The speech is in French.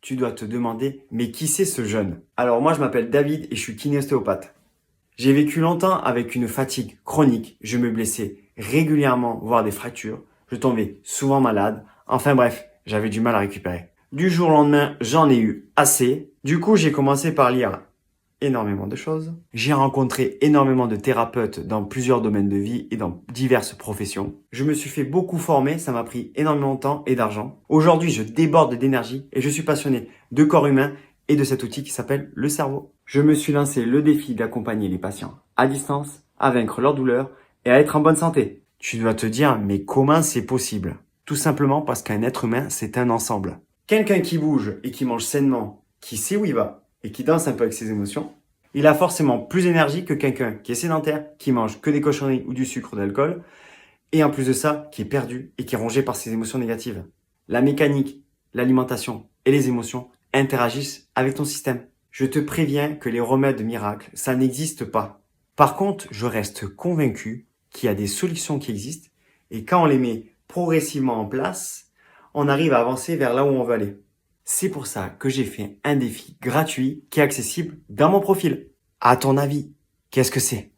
tu dois te demander, mais qui c'est ce jeune? Alors moi, je m'appelle David et je suis kiné-ostéopathe. J'ai vécu longtemps avec une fatigue chronique, je me blessais régulièrement, voire des fractures, je tombais souvent malade, enfin bref, j'avais du mal à récupérer. Du jour au lendemain, j'en ai eu assez. Du coup, j'ai commencé par lire énormément de choses. J'ai rencontré énormément de thérapeutes dans plusieurs domaines de vie et dans diverses professions. Je me suis fait beaucoup former, ça m'a pris énormément de temps et d'argent. Aujourd'hui, je déborde d'énergie et je suis passionné de corps humain et de cet outil qui s'appelle le cerveau. Je me suis lancé le défi d'accompagner les patients à distance, à vaincre leur douleur et à être en bonne santé. Tu dois te dire, mais comment c'est possible? Tout simplement parce qu'un être humain, c'est un ensemble. Quelqu'un qui bouge et qui mange sainement, qui sait où il va et qui danse un peu avec ses émotions, il a forcément plus d'énergie que quelqu'un qui est sédentaire, qui mange que des cochonneries ou du sucre ou de l'alcool, et en plus de ça, qui est perdu et qui est rongé par ses émotions négatives. La mécanique, l'alimentation et les émotions interagissent avec ton système. Je te préviens que les remèdes miracles, ça n'existe pas. Par contre, je reste convaincu qu'il y a des solutions qui existent et quand on les met progressivement en place, on arrive à avancer vers là où on veut aller. C'est pour ça que j'ai fait un défi gratuit qui est accessible dans mon profil. À ton avis, qu'est-ce que c'est?